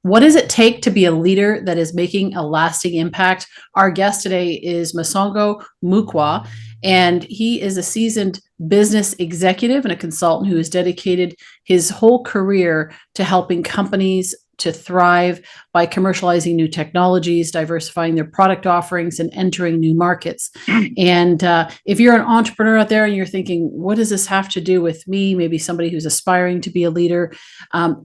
What does it take to be a leader that is making a lasting impact? Our guest today is Mosongo Moukwa, and he is a seasoned business executive and a consultant who has dedicated his whole career to helping companies to thrive by commercializing new technologies, diversifying their product offerings, and entering new markets. And if you're an entrepreneur out there and you're thinking, what does this have to do with me? Maybe somebody who's aspiring to be a leader.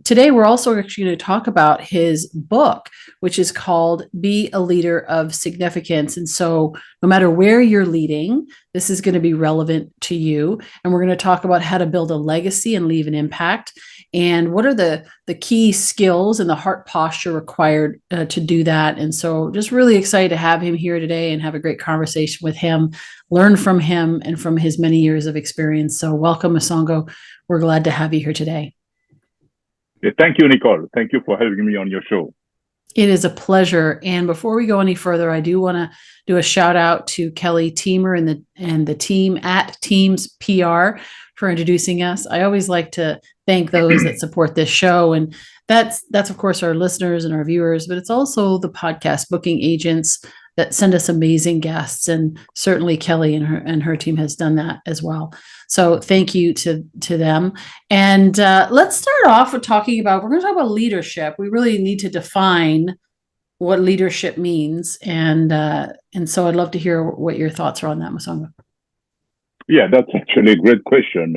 Today, we're also actually going to talk about his book, which is called Be a Leader of Significance. And so no matter where you're leading, this is going to be relevant to you. And we're going to talk about how to build a legacy and leave an impact. And what are the key skills and the heart posture required to do that? And so just really excited to have him here today and have a great conversation with him, learn from him and from his many years of experience. So welcome, Mosongo. We're glad to have you here today. Thank you, Nicole. Thank you for having me on your show. It is a pleasure. And before we go any further, I do want to do a shout out to Kelly Teamer and the team at Teams PR for introducing us. I always like to thank those that support this show. And that's of course our listeners and our viewers, but it's also the podcast booking agents that send us amazing guests. And certainly Kelly and her team has done that as well. So thank you to them. And let's start off with we're going to talk about leadership. We really need to define what leadership means. And so I'd love to hear what your thoughts are on that, Mosongo. Yeah, that's actually a great question,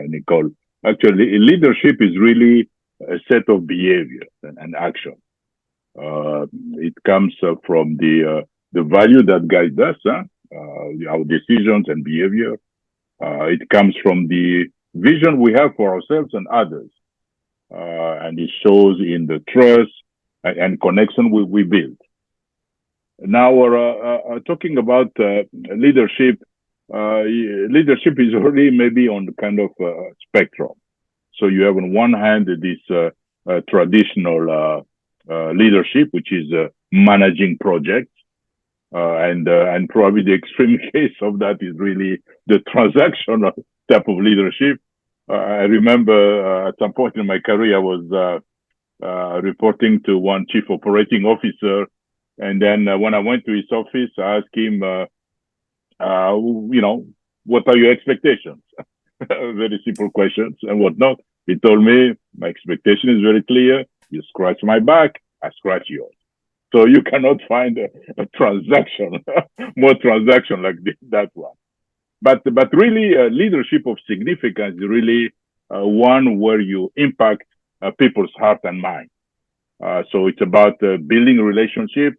Nicole. Actually, leadership is really a set of behaviors and action. It comes from the value that guides us, our decisions and behavior. It comes from the vision we have for ourselves and others. And it shows in the trust and connection we build. Now, we're talking about leadership. Leadership is already maybe on the kind of spectrum. So you have on one hand this traditional leadership, which is managing projects. And probably the extreme case of that is really the transactional type of leadership. I remember at some point in my career, I was reporting to one chief operating officer. And then when I went to his office, I asked him, what are your expectations? Very simple questions and whatnot. He told me, my expectation is very clear. You scratch my back, I scratch yours. So you cannot find a transaction, more transaction like that one. But really, leadership of significance is really one where you impact people's heart and mind. So it's about building a relationship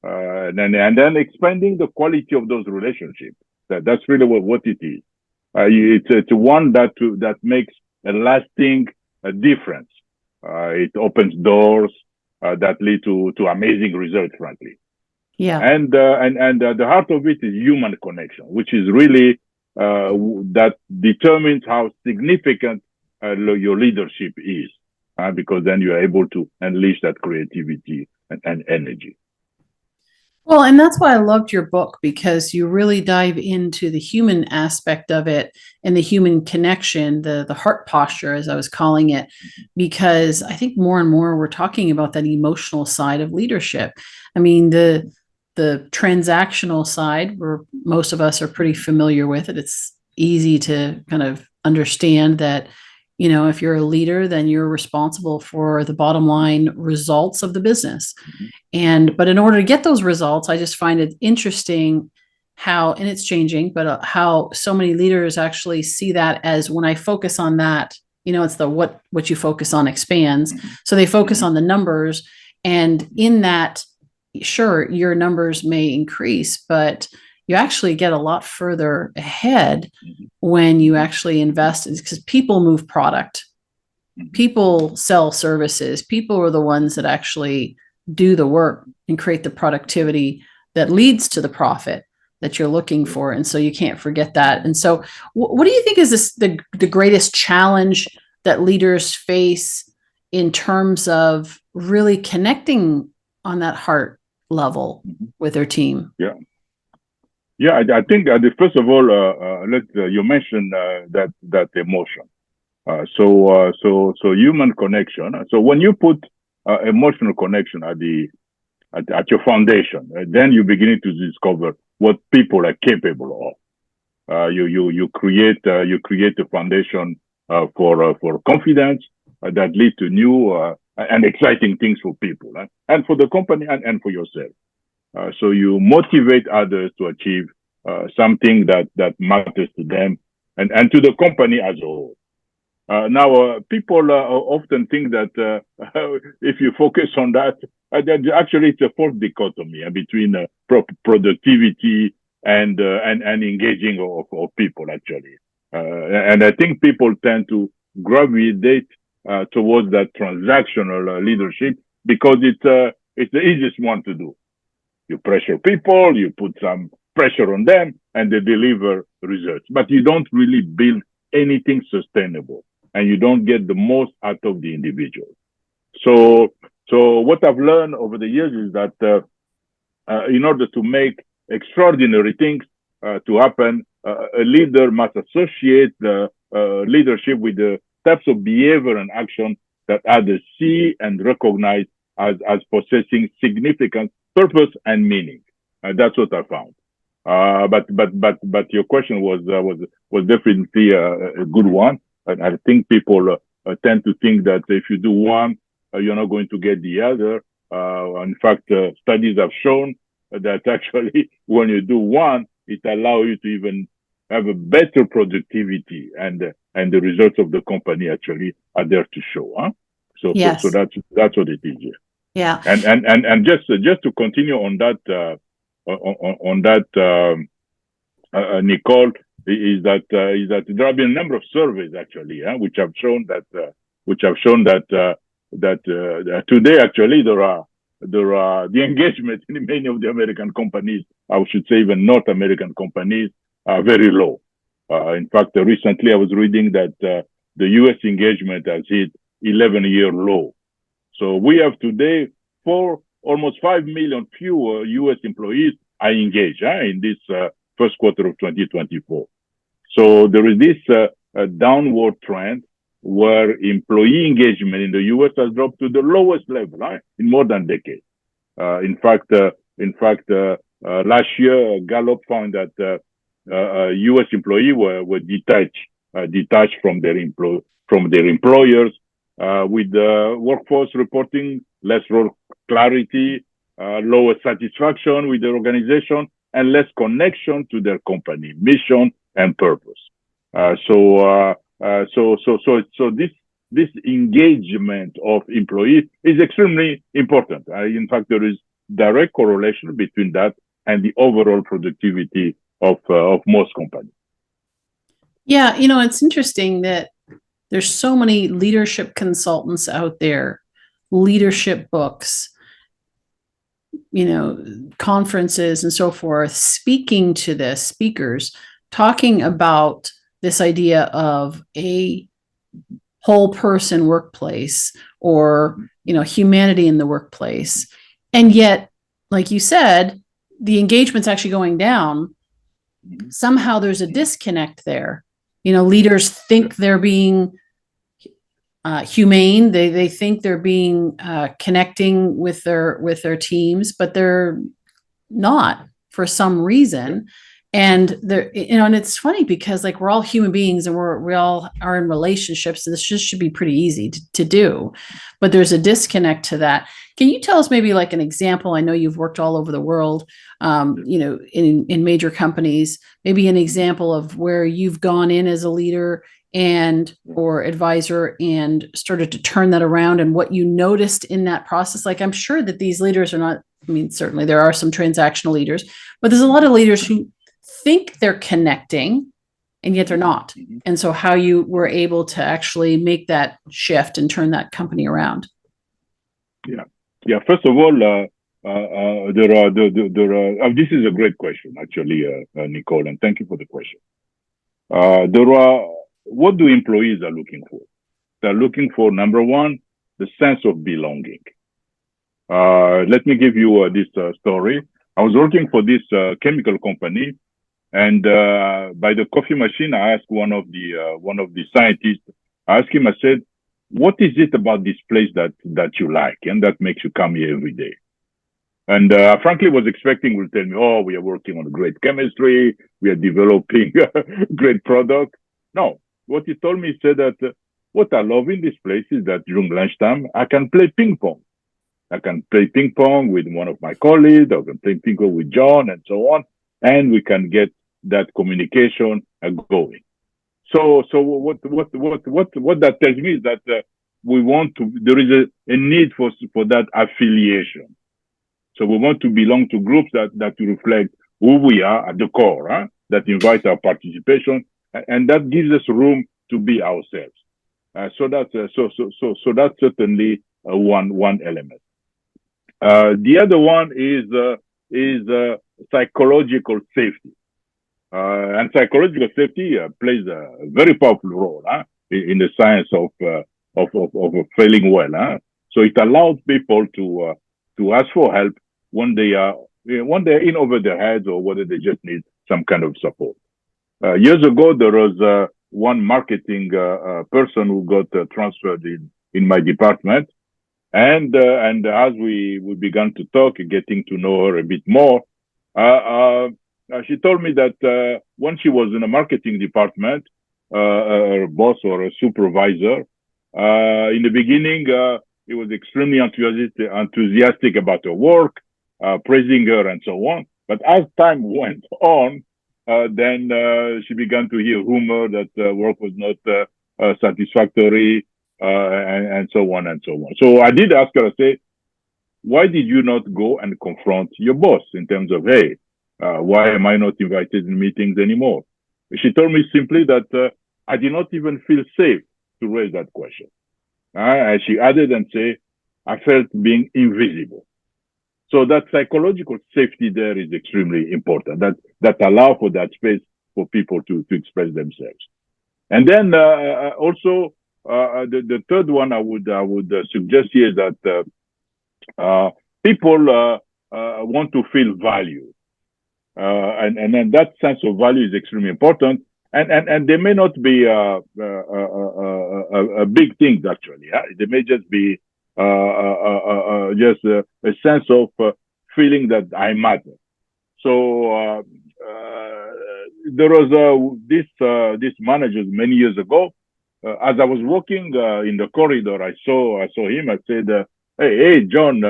and then expanding the quality of those relationships. That's really what it is. It's one that makes a lasting difference. It opens doors that lead to amazing results, frankly. Yeah. And the heart of it is human connection, which is really that determines how significant your leadership is, because then you are able to unleash that creativity and energy. Well, and that's why I loved your book, because you really dive into the human aspect of it and the human connection, the heart posture, as I was calling it, because I think more and more we're talking about that emotional side of leadership. I mean, the transactional side, where most of us are pretty familiar with it. It's easy to kind of understand that, if you're a leader, then you're responsible for the bottom line results of the business. But in order to get those results, I just find it interesting how, and it's changing, but how so many leaders actually see that as, when I focus on that, it's the what you focus on expands. So they focus on the numbers, and in that, sure, your numbers may increase, but you actually get a lot further ahead when you actually invest, because people move product, people sell services, people are the ones that actually do the work and create the productivity that leads to the profit that you're looking for. And so you can't forget that. And so what do you think is the greatest challenge that leaders face in terms of really connecting on that heart level with their team? Yeah, I think first of all, you mentioned that emotion. So human connection. So when you put emotional connection at your foundation. Then you're beginning to discover what people are capable of. You create a foundation for confidence that lead to new and exciting things for people, and for the company and for yourself. So you motivate others to achieve something that matters to them and to the company as a whole. Now, people often think that if you focus on that, actually it's a false dichotomy between productivity and engaging of people actually. And I think people tend to gravitate towards that transactional leadership because it's the easiest one to do. You pressure people, you put some pressure on them, and they deliver results. But you don't really build anything sustainable, and you don't get the most out of the individual. So what I've learned over the years is that in order to make extraordinary things to happen, a leader must associate the leadership with the types of behavior and action that others see and recognize as possessing significant purpose and meaning. That's what I found. But your question was definitely a good one. And I think people tend to think that if you do one, you're not going to get the other. In fact, studies have shown that actually when you do one, it allows you to even have a better productivity, and the results of the company actually are there to show. So that's what it is. Yeah. And just to continue on that Nicole, is that there have been a number of surveys actually which have shown that today actually there are the engagement in many of the American companies, I should say even North American companies, are very low. In fact, recently I was reading that the U.S. engagement has hit 11-year low. So we have today almost 5 million fewer U.S. employees are engaged in this first quarter of 2024. So there is this downward trend where employee engagement in the U.S. has dropped to the lowest level in more than a decade. In fact, last year Gallup found that U.S. employees were detached from their employers, with the workforce reporting less role clarity, lower satisfaction with the organization, and less connection to their company mission and purpose. So this engagement of employees is extremely important. In fact, there is direct correlation between that and the overall productivity of most companies. Yeah, it's interesting that there's so many leadership consultants out there, leadership books, conferences and so forth, speaking to this, speakers talking about this idea of a whole person workplace, or humanity in the workplace. And yet, like you said, the engagement's actually going down. Somehow there's a disconnect there. Leaders think they're being humane. They think they're being connecting with their teams, but they're not for some reason. And and it's funny because we're all human beings and we all are in relationships, and this just should be pretty easy to do, but there's a disconnect to that. Can you tell us maybe an example? I know you've worked all over the world, in major companies, maybe an example of where you've gone in as a leader or advisor and started to turn that around, and what you noticed in that process. I'm sure that these leaders are not, certainly there are some transactional leaders, but there's a lot of leaders who think they're connecting and yet they're not. And so how you were able to actually make that shift and turn that company around. Yeah. First of all, this is a great question, actually, Nicole, and thank you for the question. What do employees are looking for? They're looking for, number one, the sense of belonging. Let me give you this story. I was working for this chemical company, and by the coffee machine, I asked one of the scientists. I asked him. I said, what is it about this place that you like and that makes you come here every day? And frankly, was expecting will tell me, oh, we are working on great chemistry, we are developing great product. No, what he told me, he said that what I love in this place is that during lunchtime I can play ping pong. I can play ping pong with one of my colleagues. I can play ping pong with John and so on, and we can get that communication going. So what that tells me is that we want to. There is a need for that affiliation. So we want to belong to groups that reflect who we are at the core, huh? That invite our participation, and that gives us room to be ourselves. So that's certainly one element. The other one is psychological safety, and psychological safety plays a very powerful role, huh? In the science of failing well. Huh? So it allows people to ask for help when they're in over their heads or whether they just need some kind of support. Years ago, there was one marketing person who got transferred in my department, and as we began to talk, getting to know her a bit more, she told me that when she was in a marketing department, her boss or a supervisor, in the beginning, he was extremely enthusiastic about her work, praising her and so on. But as time went on, then she began to hear rumor that work was not satisfactory, and so on and so on. So I did ask her, I say, why did you not go and confront your boss in terms of, hey, why am I not invited in meetings anymore? She told me simply that I did not even feel safe to raise that question. And she added and say, I felt being invisible. So that psychological safety there is extremely important. That allow for that space for people to express themselves. And then also the third one I would suggest here is that people want to feel valued, and then that sense of value is extremely important. And they may not be a big thing actually. Yeah? They may just be just a sense of feeling that I matter. So there was this manager many years ago. As I was walking in the corridor, I saw him. I said, "Hey, John,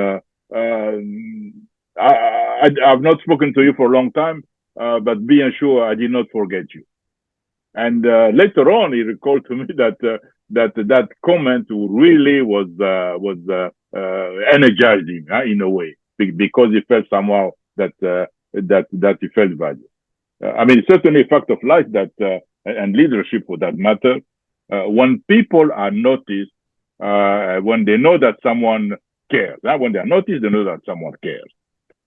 I've not spoken to you for a long time, but be assured I did not forget you." And later on, he recalled to me that comment really was energizing in a way, because he felt somehow that he felt valued. I mean, it's certainly a fact of life that and leadership for that matter. When people are noticed, when they know that someone cares, when they are noticed, they know that someone cares.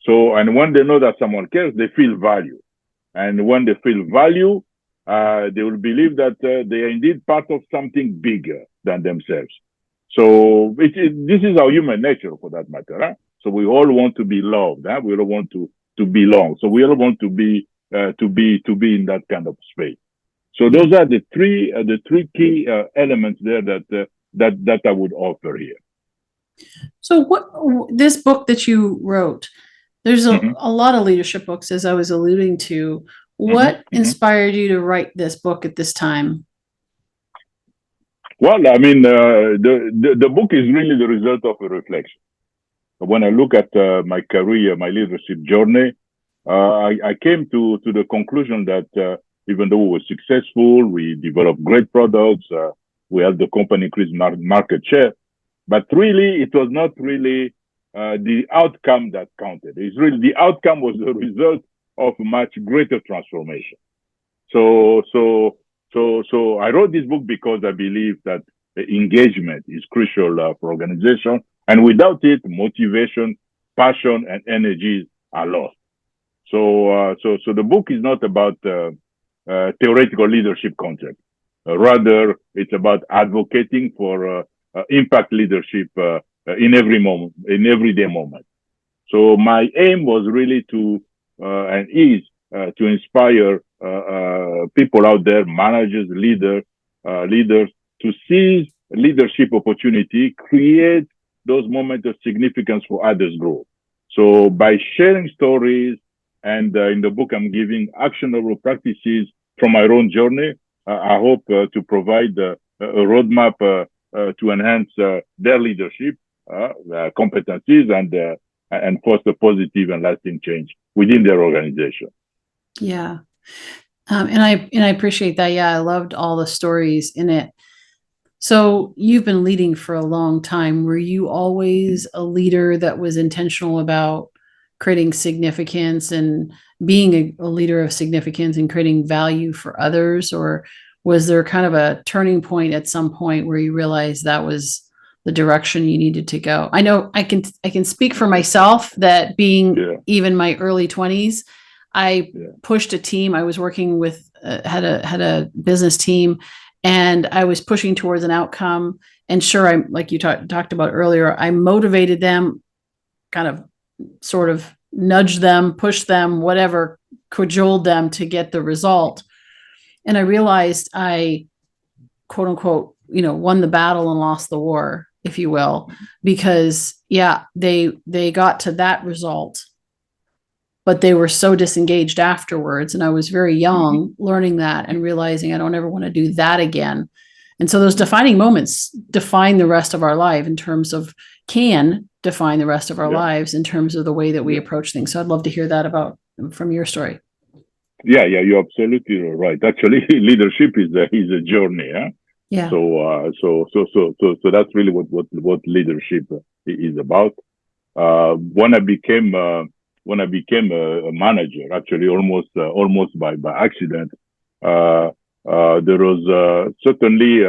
So, and when they know that someone cares, they feel value. And when they feel value, they will believe that they are indeed part of something bigger than themselves. So this is our human nature, for that matter. Huh? So we all want to be loved. Huh? We all want to belong. So we all want to be in that kind of space. So those are the three key elements there that I would offer here. So this book that you wrote, there's a lot of leadership books, as I was alluding to. What inspired you to write this book at this time? Well, I mean, the book is really the result of a reflection. When I look at my career, my leadership journey, I came to the conclusion that even though we were successful, we developed great products, we helped the company increase market share, but really it was not really the outcome that counted. It's really the outcome was the result of much greater transformation. So I wrote this book because I believe that engagement is crucial for organization, and without it, motivation, passion, and energies are lost. So the book is not about theoretical leadership concept. Rather, it's about advocating for impact leadership in every moment, in everyday moment. So my aim was really to and is to inspire people out there, managers, leaders, to seize leadership opportunity create those moments of significance for others' growth. So by sharing stories, and in the book I'm giving actionable practices from my own journey, I hope to provide a roadmap to enhance their leadership competencies and foster positive and lasting change within their organization. Yeah. And I appreciate that. Yeah, I loved all the stories in it. So you've been leading for a long time. Were you always a leader that was intentional about creating significance and being a leader of significance and creating value for others? Or was there kind of a turning point at some point where you realized that was the direction you needed to go? I know I can speak for myself that being even my early 20s, I pushed a team. I was working with had a business team, and I was pushing towards an outcome. And sure, I like you talked about earlier, I motivated them, kind of sort of nudged them, pushed them, whatever, cajoled them to get the result. And I realized I, quote unquote, won the battle and lost the war, if you will, because they got to that result, but they were so disengaged afterwards. And I was very young learning that and realizing I don't ever want to do that again. And so those defining moments define the rest of our life in terms of can define the rest of our lives in terms of the way that we approach things. So I'd love to hear that from your story. Yeah, you're absolutely right. Actually, leadership is a journey. Huh? Yeah. So that's really what leadership is about. When I became a manager, actually almost by accident, there was certainly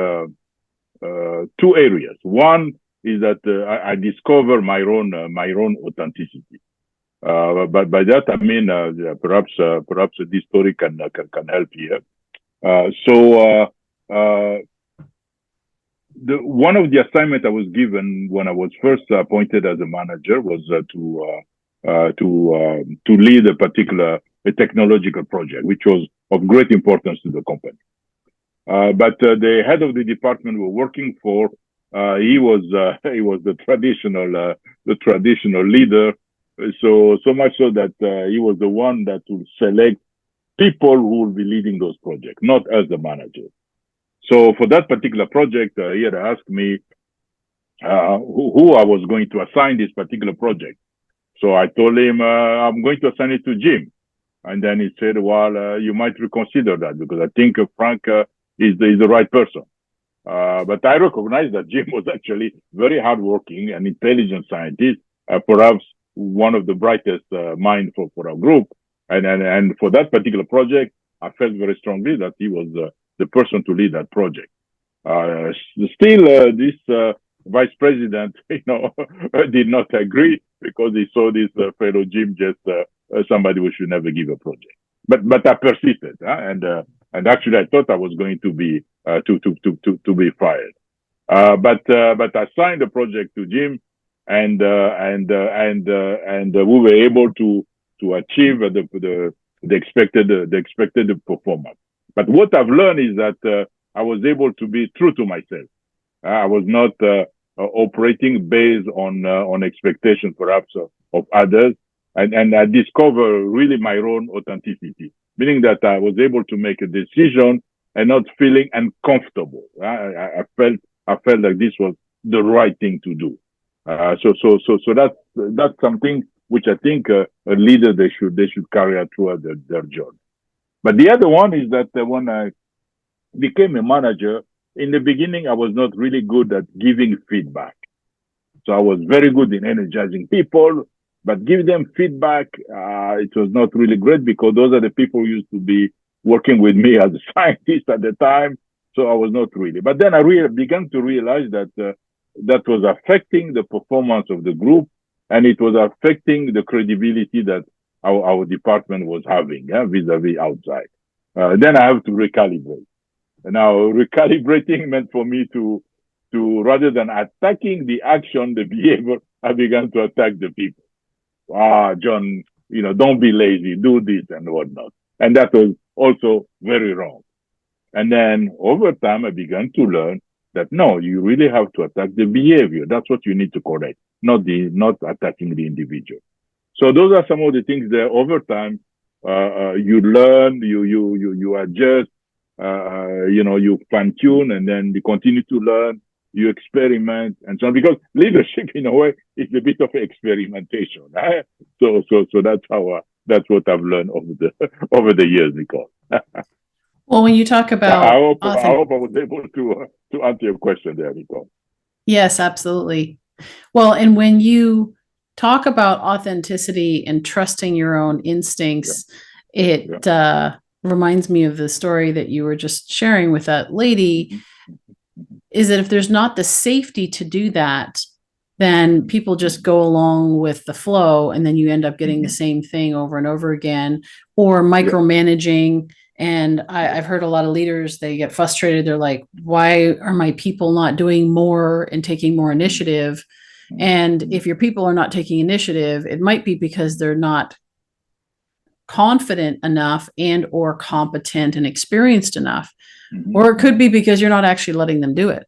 two areas. One is that I discovered my own authenticity. But by that I mean perhaps this story can help here. One of the assignments I was given when I was first appointed as a manager was to lead a technological project, which was of great importance to the company. But the head of the department we're working for, he was the traditional leader. So much so that he was the one that would select people who will be leading those projects, not as the manager. So for that particular project, he had asked me who I was going to assign this particular project. So I told him I'm going to assign it to Jim. And then he said, well, you might reconsider that because I think Frank is the right person. But I recognize that Jim was actually very hardworking and intelligent scientist, perhaps one of the brightest minds for our group. And for that particular project, I felt very strongly that he was the person to lead that project. Still, this vice president, did not agree because he saw this fellow Jim just somebody we should never give a project. But I persisted, and actually I thought I was going to be fired. But I signed the project to Jim, and we were able to achieve the expected performance. But what I've learned is that I was able to be true to myself. I was not operating based on expectations, perhaps, of others, and I discovered really my own authenticity, meaning that I was able to make a decision and not feeling uncomfortable. I felt like this was the right thing to do. So that's something which I think a leader they should carry out throughout their journey. But the other one is that when I became a manager, in the beginning I was not really good at giving feedback. So I was very good in energizing people, but give them feedback, it was not really great because those are the people who used to be working with me as a scientist at the time. So I was not really. But then I began to realize that that was affecting the performance of the group, and it was affecting the credibility that our department was having vis-a-vis outside. Then I have to recalibrate. And now recalibrating meant for me to rather than attacking the action, the behavior, I began to attack the people. John, don't be lazy, do this and whatnot. And that was also very wrong. And then over time, I began to learn that no, you really have to attack the behavior. That's what you need to correct, not attacking the individual. So those are some of the things that over time you learn, you adjust, you fine tune, and then you continue to learn, you experiment, and so on. Because leadership, in a way, is a bit of experimentation. Right? So that's what I've learned over the over the years, Nicole. Well, when you talk I about hope I was able to answer your question there, Nicole. yes, absolutely. Well, and when you talk about authenticity and trusting your own instincts, it reminds me of the story that you were just sharing with that lady. Is that if there's not the safety to do that, then people just go along with the flow, and then you end up getting the same thing over and over again, or micromanaging. And I've heard a lot of leaders, they get frustrated. They're like, why are my people not doing more and taking more initiative? And if your people are not taking initiative, it might be because they're not confident enough and or competent and experienced enough. Or it could be because you're not actually letting them do it.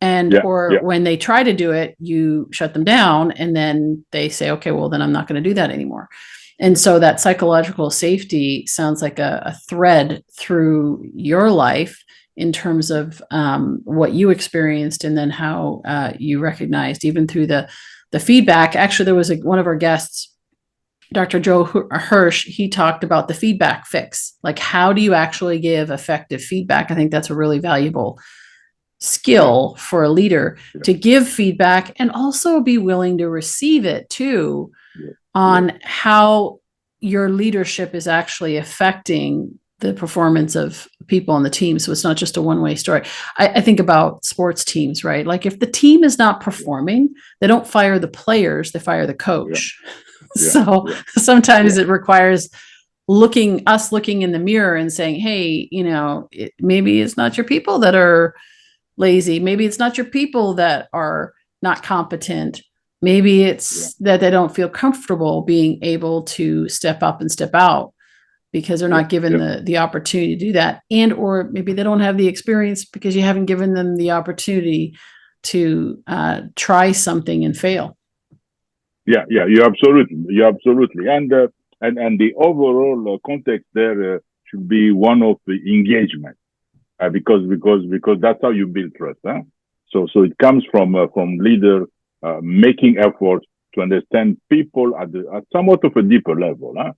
And or when they try to do it, you shut them down, and then they say, okay, well, then I'm not going to do that anymore. And so that psychological safety sounds like a thread through your life in terms of what you experienced, and then how you recognized, even through the feedback. Actually, there was one of our guests, Dr. Joe Hirsch, he talked about the feedback fix. Like, how do you actually give effective feedback? I think that's a really valuable skill for a leader to give feedback, and also be willing to receive it too, on how your leadership is actually affecting the performance of people on the team. So it's not just a one-way story. I think about sports teams, right? Like, if the team is not performing, they don't fire the players, they fire the coach. So sometimes it requires looking in the mirror and saying, hey, maybe it's not your people that are lazy. Maybe it's not your people that are not competent. Maybe it's that they don't feel comfortable being able to step up and step out because they're not given the opportunity to do that. And or maybe they don't have the experience because you haven't given them the opportunity to try something and fail. Yeah, you're absolutely. And the overall context there should be one of the engagement, because that's how you build trust. Huh? So it comes from leader making efforts to understand people at somewhat of a deeper level. Huh?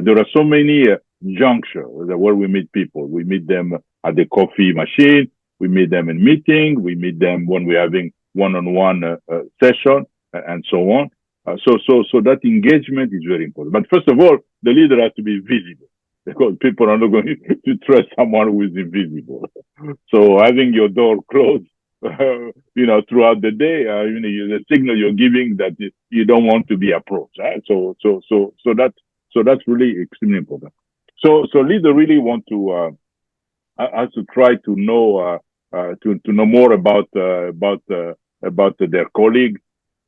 There are so many junctures where we meet people. We meet them at the coffee machine. We meet them in meeting. We meet them when we're having one-on-one session, and so on. So that engagement is very important. But first of all, the leader has to be visible, because people are not going to trust someone who is invisible. So having your door closed, throughout the day, the signal you're giving that you don't want to be approached. Right? So that's really extremely important. So leader really want to has to try to know to know more about their colleagues.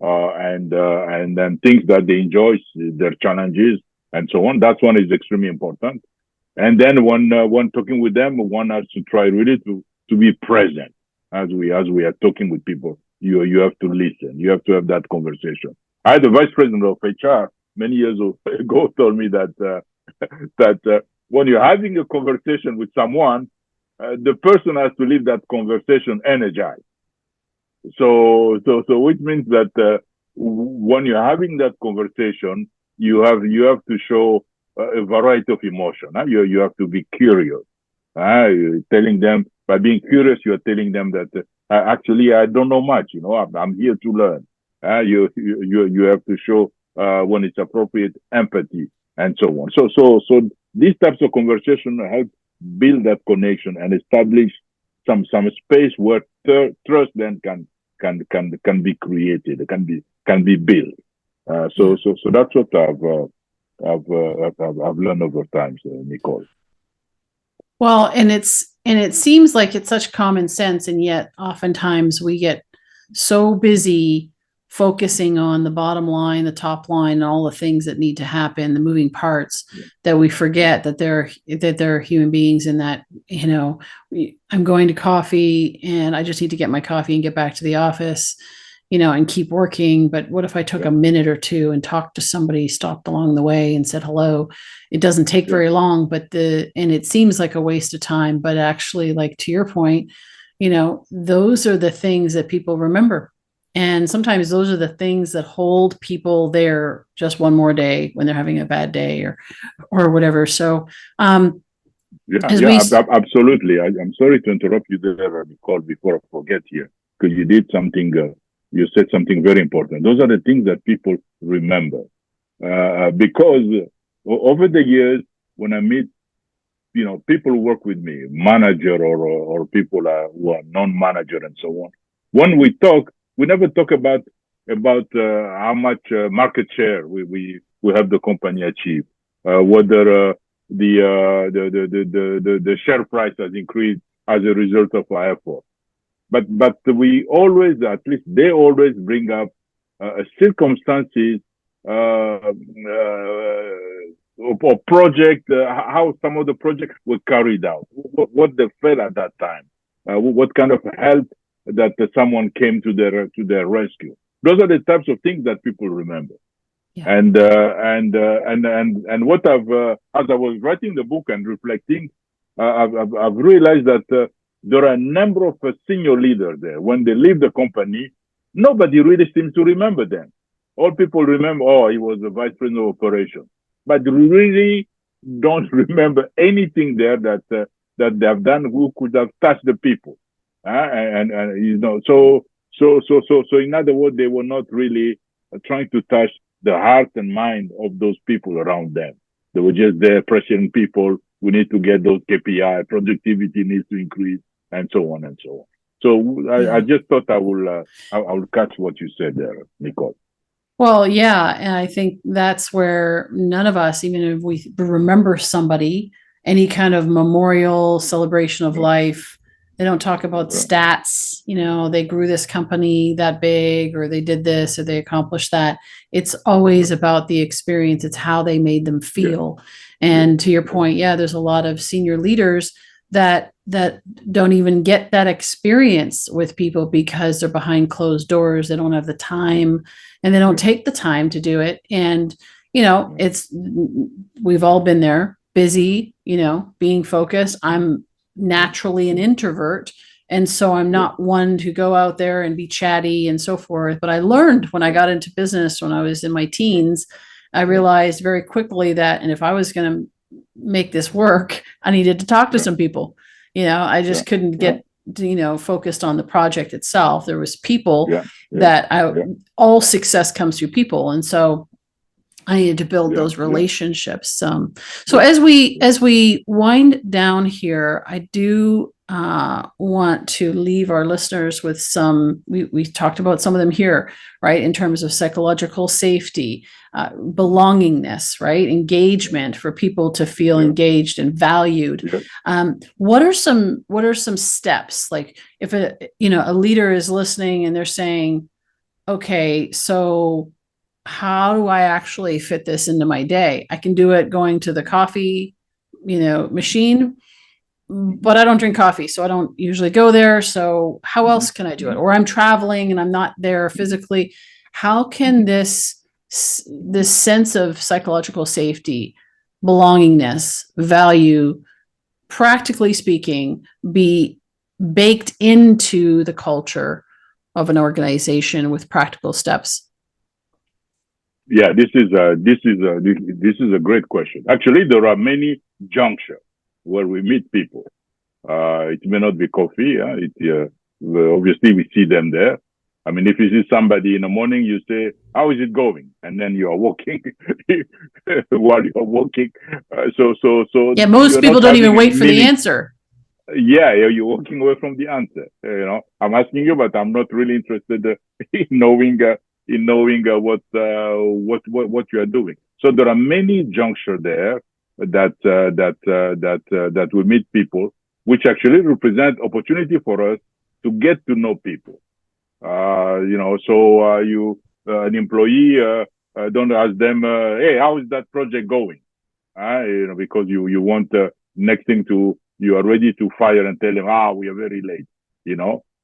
And then things that they enjoy, their challenges, and so on. That one is extremely important. And then when talking with them, one has to try really to be present as we are talking with people. You have to listen. You have to have that conversation. I had a vice president of HR many years ago told me that when you're having a conversation with someone, the person has to leave that conversation energized. So which means that when you're having that conversation, you have to show a variety of emotion. Huh? You have to be curious. You're telling them, by being curious, you're telling them that actually I don't know much. I'm here to learn. You have to show when it's appropriate empathy, and so on. So these types of conversation help build that connection and establish some space where trust then can be created, can be built. So that's what I've learned over time, Nicole. Well, and it seems like it's such common sense, and yet oftentimes we get so busy focusing on the bottom line, the top line, and all the things that need to happen, the moving parts, that we forget that they're human beings, and that, I'm going to coffee and I just need to get my coffee and get back to the office, and keep working. But what if I took a minute or two and talked to somebody, stopped along the way and said hello? It doesn't take very long, and it seems like a waste of time, but actually, like to your point, those are the things that people remember. And sometimes those are the things that hold people there just one more day when they're having a bad day or whatever. So, absolutely. I'm sorry to interrupt you there, Nicole, before I forget here, because you did something, you said something very important. Those are the things that people remember. Because over the years, when I meet, people who work with me, manager or people who are non-manager and so on, when we talk, we never talk about how much market share we have the company achieve, whether the share price has increased as a result of our effort. But we always, at least they always bring up circumstances or project, how some of the projects were carried out, what they felt at that time, what kind of help that someone came to their rescue. Those are the types of things that people remember. Yeah. And what as I was writing the book and reflecting, I've realized that there are a number of senior leaders there. When they leave the company, nobody really seems to remember them. All people remember, he was the vice president of operations, but really don't remember anything there that they have done who could have touched the people. So in other words, they were not really trying to touch the heart and mind of those people around them. They were just there pressuring people. We need to get those KPI, productivity needs to increase, and so on and so on. So I just thought I will catch what you said there, Nicole. Well, yeah, and I think that's where none of us, even if we remember somebody, any kind of memorial celebration of life, they don't talk about stats, they grew this company that big, or they did this, or they accomplished that. It's always about the experience. It's how they made them feel. And to your point, there's a lot of senior leaders that don't even get that experience with people because they're behind closed doors. They don't have the time, and they don't take the time to do it. And, we've all been there, busy, being focused. I'm naturally an introvert, and so I'm not one to go out there and be chatty and so forth. But I learned when I got into business, when I was in my teens, I realized very quickly that, and if I was going to make this work, I needed to talk to some people. I just couldn't get focused on the project itself. There was people that all success comes through people, and so I needed to build those relationships. So as we wind down here, I do want to leave our listeners with some. We talked about some of them here, right? In terms of psychological safety, belongingness, right? Engagement, for people to feel engaged and valued. What are some steps? Like if a leader is listening and they're saying, okay, so how do I actually fit this into my day? I can do it going to the coffee, machine, but I don't drink coffee, so I don't usually go there. So how else can I do it? Or I'm traveling and I'm not there physically. How can this sense of psychological safety, belongingness, value, practically speaking, be baked into the culture of an organization with practical steps? Yeah, this is a great question. Actually, there are many junctures where we meet people. It may not be coffee. Obviously, we see them there. I mean, if you see somebody in the morning, you say, "How is it going?" And then you are walking while you are walking. Yeah, most people don't even wait for the answer. Yeah, you're walking away from the answer. I'm asking you, but I'm not really interested in knowing what you are doing. So there are many junctures there that we meet people, which actually represent opportunity for us to get to know people. An employee, don't ask them, hey, how is that project going? Because you want next thing to, you are ready to fire and tell them, we are very late,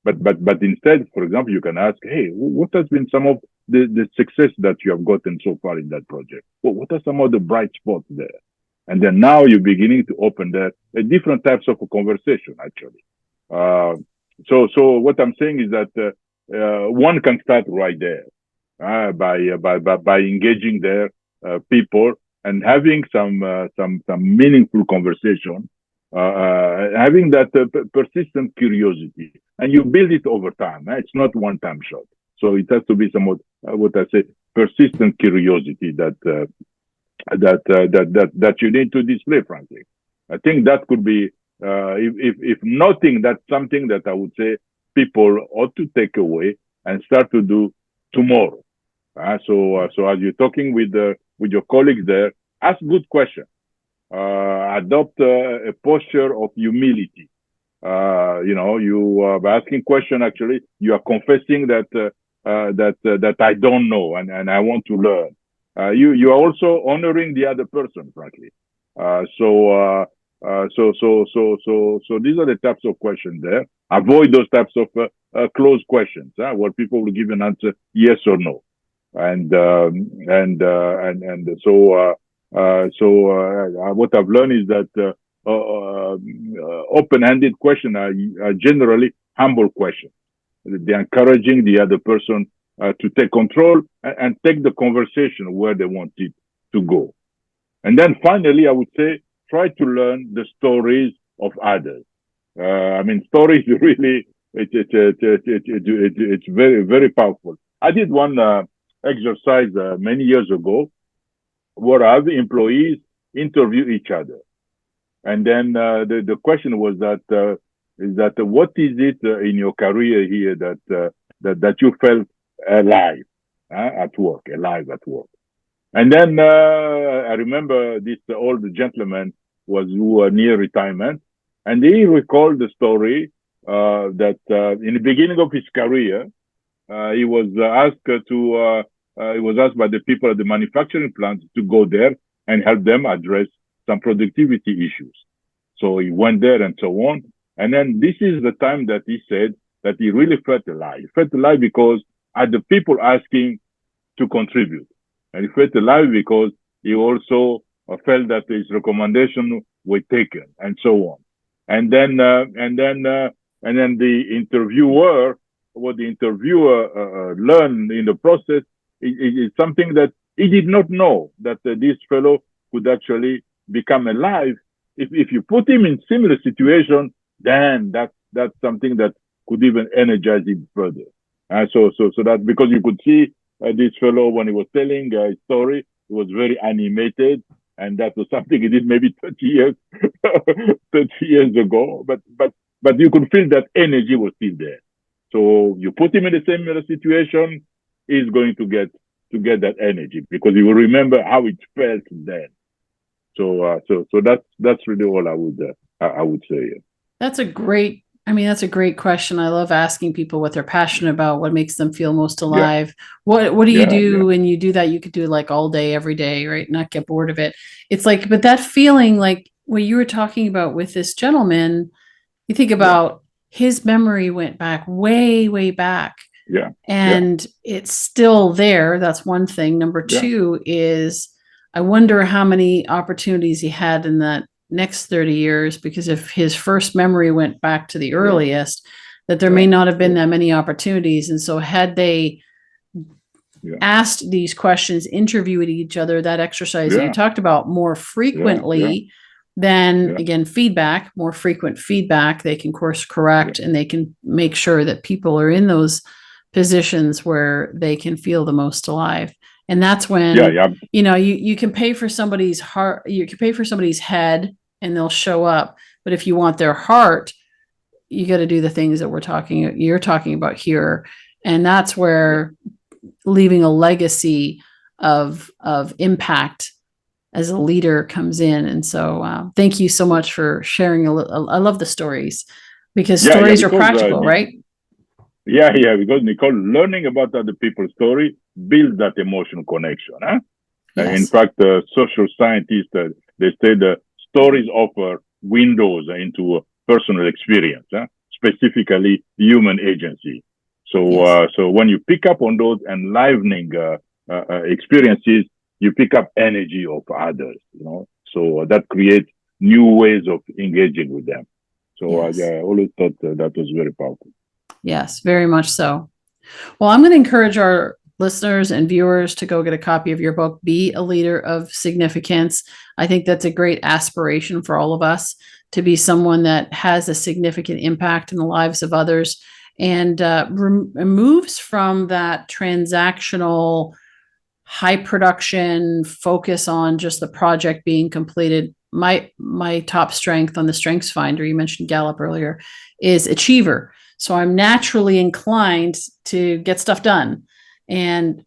but instead, for example, you can ask, hey, what has been some of the success that you have gotten so far in that project? Well, what are some of the bright spots there? And then now you're beginning to open the different types of a conversation, actually. So what I'm saying is that one can start right there by engaging their people and having some meaningful conversation, having that persistent curiosity, and you build it over time. It's not one time shot. So it has to be somewhat what I say, persistent curiosity that you need to display. Frankly, I think that could be, if nothing, that's something that I would say people ought to take away and start to do tomorrow. So as you're talking with your colleagues there, ask good questions. Adopt a posture of humility. You by asking question, actually, you are confessing that I don't know and I want to learn. You are also honoring the other person, frankly. So these are the types of questions there. Avoid those types of closed questions, where people will give an answer yes or no. And what I've learned is that open-handed questions are generally humble questions. They're encouraging the other person to take control and take the conversation where they want it to go. And then finally, I would say, try to learn the stories of others. Stories really, it's very, very powerful. I did one exercise many years ago where I have employees interview each other. And then the question was that, what is it in your career here that you felt alive at work? And then I remember this old gentleman who was near retirement, and he recalled the story that in the beginning of his career, he was asked by the people at the manufacturing plant to go there and help them address some productivity issues. So he went there and so on. And then this is the time that he said that he really felt alive. He felt alive because had the people asking to contribute. And he felt alive because he also felt that his recommendations were taken and so on. And then the interviewer, what the interviewer learned in the process is something that he did not know, that this fellow could actually become alive. If you put him in similar situation, then that's something that could even energize him further. So that, because you could see this fellow when he was telling his story, he was very animated, and that was something he did maybe 30 years ago. But you could feel that energy was still there. So you put him in the same situation, he's going to get that energy because he will remember how it felt then. So that's really all I would say. That's a great question. I love asking people what they're passionate about, what makes them feel most alive. Yeah. What do you do when you do that? You could do it like all day, every day, right? Not get bored of it. It's like, but that feeling, like what you were talking about with this gentleman, you think about his memory went back way, way back. Yeah. And it's still there. That's one thing. Number two is, I wonder how many opportunities he had in that next 30 years, because if his first memory went back to the earliest, that there may not have been that many opportunities. And so had they asked these questions, interviewed each other, that exercise that you talked about more frequently, then again, more frequent feedback, they can course correct and they can make sure that people are in those positions where they can feel the most alive. And that's when, you can pay for somebody's heart, you can pay for somebody's head and they'll show up. But if you want their heart, you got to do the things that you're talking about here. And that's where leaving a legacy of impact as a leader comes in. And so thank you so much for sharing. I love the stories because stories are practical, right? Yeah, because Nicole, learning about other people's story builds that emotional connection. Huh? In Yes. fact, social scientists, they say the stories offer windows into personal experience, huh? Specifically human agency. So, Yes. so when you pick up on those enlivening experiences, you pick up energy of others, So that creates new ways of engaging with them. So, Yes. yeah, I always thought that was very powerful. Yes, very much so. Well, I'm going to encourage our listeners and viewers to go get a copy of your book, Be a Leader of Significance. I think that's a great aspiration for all of us to be someone that has a significant impact in the lives of others and moves from that transactional high production focus on just the project being completed. My top strength on the strengths finder, you mentioned Gallup earlier, is achiever. So I'm naturally inclined to get stuff done. And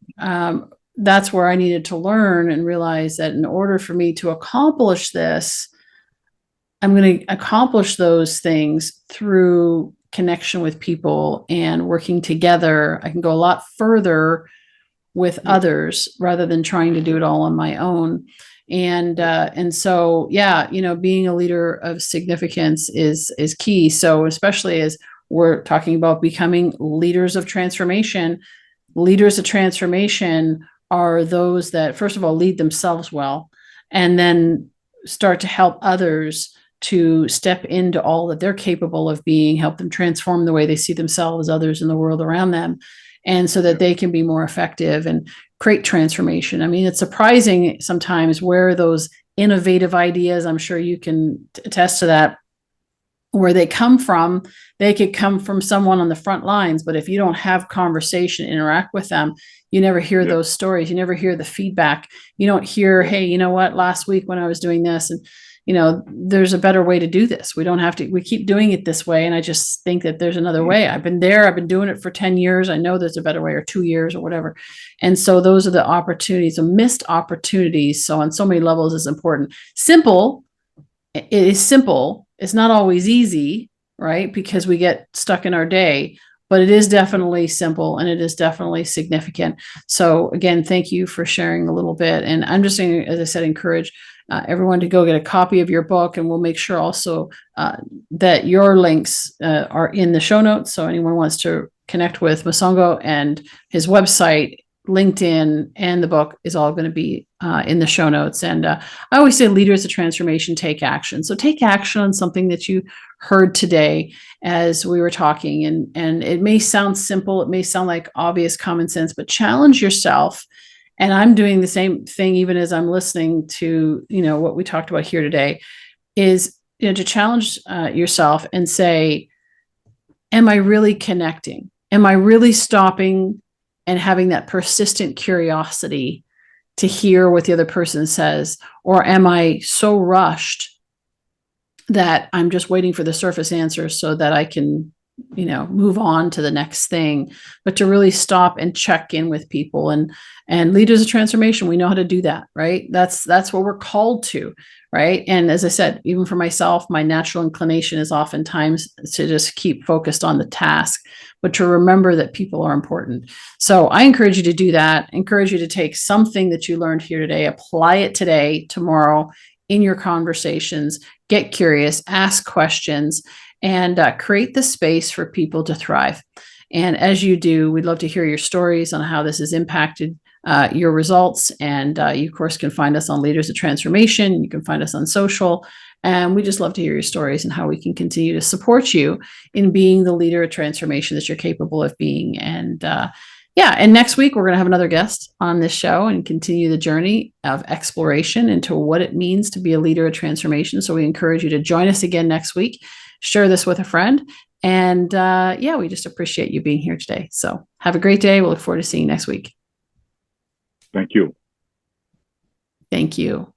that's where I needed to learn and realize that in order for me to accomplish this, I'm going to accomplish those things through connection with people and working together. I can go a lot further with others rather than trying to do it all on my own. And so being a leader of significance is key. So especially as we're talking about becoming leaders of transformation, leaders of transformation are those that first of all lead themselves well and then start to help others to step into all that they're capable of being, help them transform the way they see themselves, others, in the world around them, and so that they can be more effective and create transformation. I mean, it's surprising sometimes where those innovative ideas, I'm sure you can attest to that, where they come from. They could come from someone on the front lines, but if you don't have conversation, interact with them, you never hear those stories. You never hear the feedback. You don't hear, hey, you know what, last week when I was doing this, and there's a better way to do this. We don't have to, we keep doing it this way. And I just think that there's another way. I've been doing it for 10 years. I know there's a better way, or 2 years or whatever. And so those are the opportunities, the missed opportunities. So on so many levels is important. Simple. It is simple. It's not always easy, right? Because we get stuck in our day, but it is definitely simple and it is definitely significant. So again, thank you for sharing a little bit. And I'm just saying, as I said, encourage everyone to go get a copy of your book, and we'll make sure also that your links are in the show notes. So anyone wants to connect with Mosongo and his website, LinkedIn, and the book is all going to be in the show notes. And I always say, leaders of transformation take action. So take action on something that you heard today as we were talking. And it may sound simple, it may sound like obvious common sense, but challenge yourself. And I'm doing the same thing even as I'm listening to what we talked about here today, is to challenge yourself and say, am I really connecting? Am I really stopping and having that persistent curiosity to hear what the other person says? Or am I so rushed that I'm just waiting for the surface answers so that I can, move on to the next thing? But to really stop and check in with people, and leaders of transformation, we know how to do that, right? That's what we're called to, right? And as I said, even for myself, my natural inclination is oftentimes to just keep focused on the task, but to remember that people are important. So I encourage you to do that. I encourage you to take something that you learned here today, apply it today, tomorrow, in your conversations, get curious, ask questions, and create the space for people to thrive. And as you do, we'd love to hear your stories on how this has impacted your results. And you, of course, can find us on Leaders of Transformation. You can find us on social. And we just love to hear your stories and how we can continue to support you in being the leader of transformation that you're capable of being. And and next week, we're going to have another guest on this show and continue the journey of exploration into what it means to be a leader of transformation. So we encourage you to join us again next week. Share this with a friend. And we just appreciate you being here today. So have a great day. We'll look forward to seeing you next week. Thank you. Thank you.